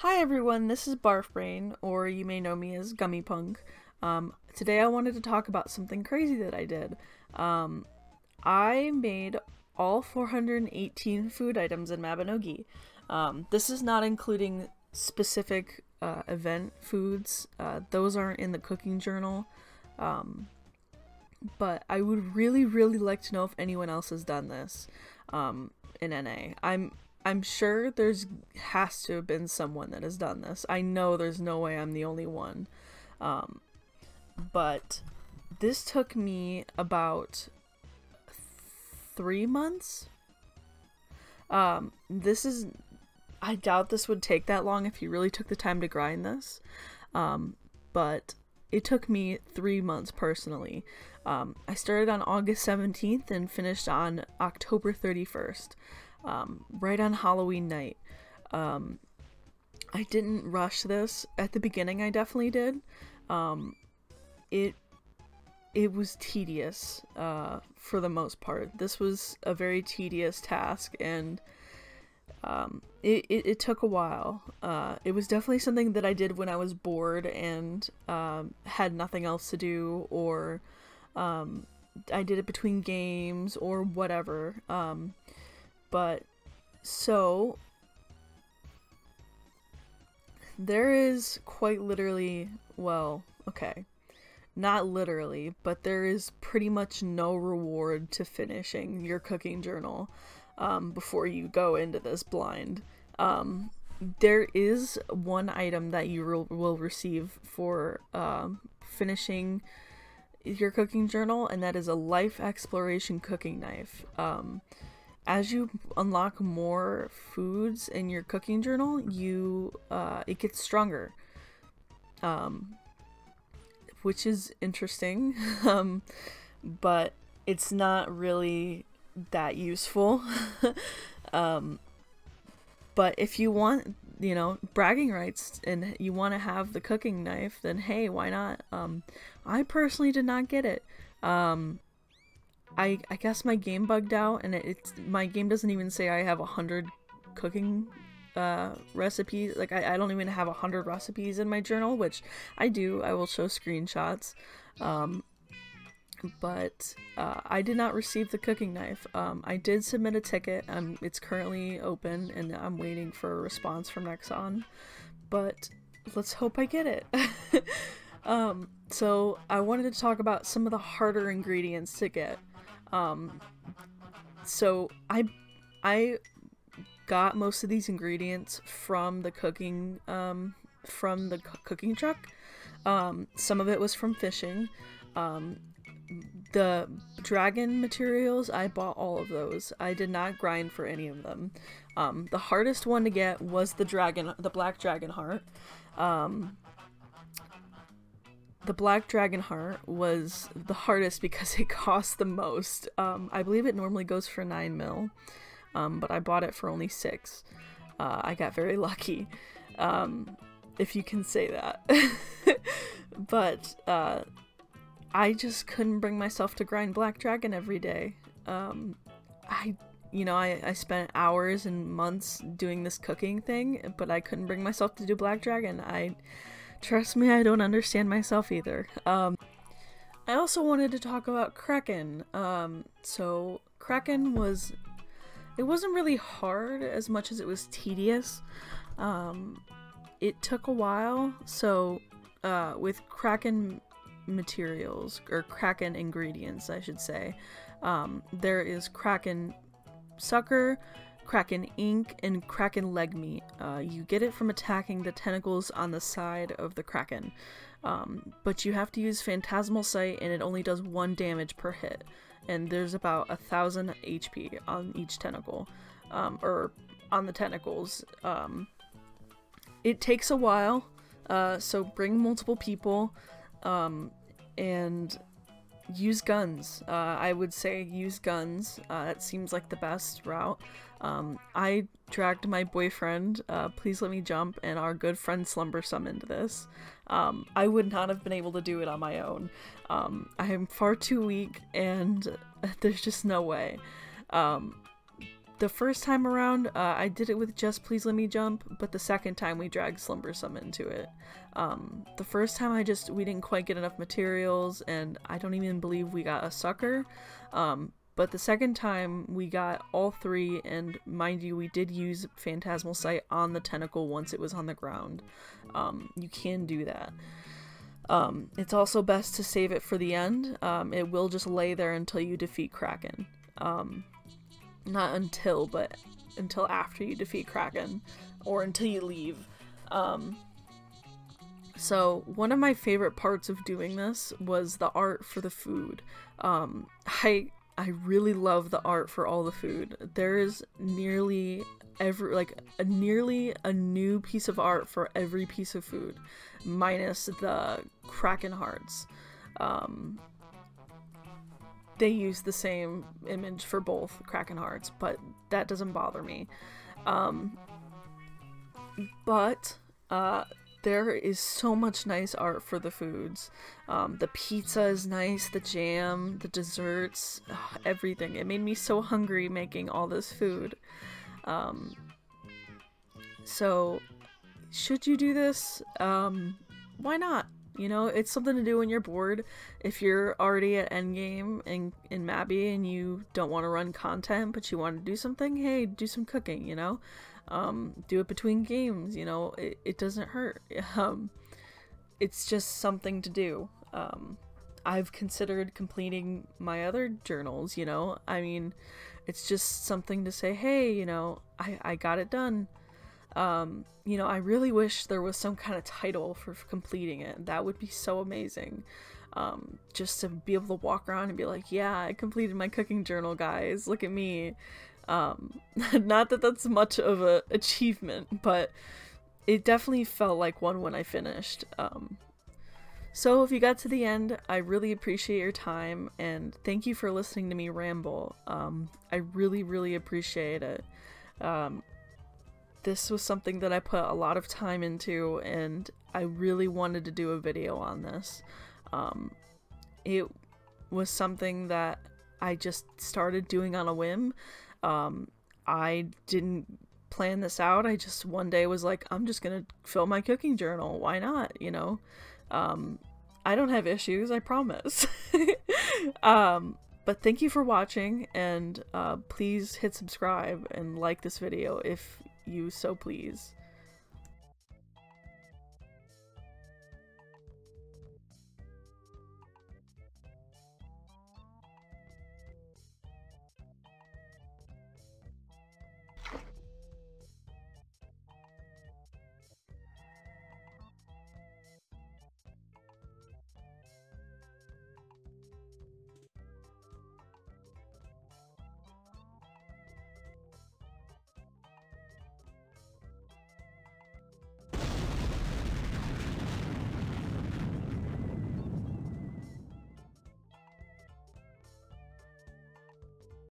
Hi everyone, this is Barf Brain, or you may know me as Gummy Punk. Today I wanted to talk about something crazy that I did. I made all 418 food items in Mabinogi. This is not including specific event foods. Those aren't in the cooking journal. But I would really like to know if anyone else has done this in NA. I'm sure has to have been someone that has done this. I know there's no way I'm the only one. But this took me about 3 months. I doubt this would take that long if you really took the time to grind this. But it took me 3 months personally. I started on August 17th and finished on October 31st. Right on Halloween night. I didn't rush this. At the beginning I definitely did. It was tedious, for the most part. This was a very tedious task, and it took a while. It was definitely something that I did when I was bored and had nothing else to do, or I did it between games or whatever. But so there is quite literally, well, okay, not literally, but there is pretty much no reward to finishing your cooking journal before you go into this blind. There is one item that you will receive for finishing your cooking journal, and that is a life exploration cooking knife. As you unlock more foods in your cooking journal, it gets stronger, which is interesting, but it's not really that useful. But if you want, bragging rights and you want to have the cooking knife, then hey, why not? I personally did not get it. I guess my game bugged out, and my game doesn't even say I have 100 cooking recipes. Like, I don't even have 100 recipes in my journal, which I do. I will show screenshots. But I did not receive the cooking knife. I did submit a ticket. It's currently open, and I'm waiting for a response from Nexon. But let's hope I get it. So I wanted to talk about some of the harder ingredients to get. So I got most of these ingredients from the cooking truck. Some of it was from fishing. The dragon materials, I bought all of those. I did not grind for any of them. The hardest one to get was the black dragon heart. The black dragon heart was the hardest because it cost the most. I believe it normally goes for 9 mil, but I bought it for only 6. I got very lucky, if you can say that. But I just couldn't bring myself to grind black dragon every day. I spent hours and months doing this cooking thing, but I couldn't bring myself to do black dragon. Trust me, I don't understand myself either. I also wanted to talk about Kraken. So Kraken it wasn't really hard as much as it was tedious. It took a while. So with Kraken materials, or Kraken ingredients, I should say, there is Kraken sucker, Kraken ink, and Kraken leg meat. You get it from attacking the tentacles on the side of the Kraken. But you have to use Phantasmal Sight, and it only does 1 damage per hit. And there's about 1,000 HP on each tentacle, or on the tentacles. It takes a while, so bring multiple people, and use guns. I would say use guns. It seems like the best route. I dragged my boyfriend, Please Let Me Jump, and our good friend Slumbersome into this. I would not have been able to do it on my own. I am far too weak, and there's just no way. The first time around, I did it with Just Please Let Me Jump, but the second time we dragged Slumbersome into it. The first time we didn't quite get enough materials, and I don't even believe we got a sucker. But the second time we got all three, and mind you, we did use Phantasmal Sight on the tentacle once it was on the ground. You can do that. It's also best to save it for the end. It will just lay there until you defeat Kraken. Not until, but until after you defeat Kraken, or until you leave. So one of my favorite parts of doing this was the art for the food. I really love the art for all the food. There is nearly a new piece of art for every piece of food, minus the Kraken hearts. They use the same image for both Kraken hearts, but that doesn't bother me. But there is so much nice art for the foods. The pizza is nice, the jam, the desserts, everything. It made me so hungry making all this food. So, should you do this? Why not? You know, it's something to do when you're bored. If you're already at endgame in Mabby and you don't want to run content, but you want to do something, hey, do some cooking, you know? Do it between games, you know? It doesn't hurt. It's just something to do. I've considered completing my other journals, you know? I mean, it's just something to say, hey, you know, I got it done. You know, I really wish there was some kind of title for completing it. That would be so amazing. Just to be able to walk around and be like, yeah, I completed my cooking journal, guys. Look at me. Not that that's much of a achievement, but it definitely felt like one when I finished. So if you got to the end, I really appreciate your time, and thank you for listening to me ramble. I really, really appreciate it. This was something that I put a lot of time into, and I really wanted to do a video on this. It was something that I just started doing on a whim. I didn't plan this out. I just one day was like, I'm just gonna fill my cooking journal. Why not? You know? I don't have issues, I promise. But thank you for watching, and please hit subscribe and like this video if you so please.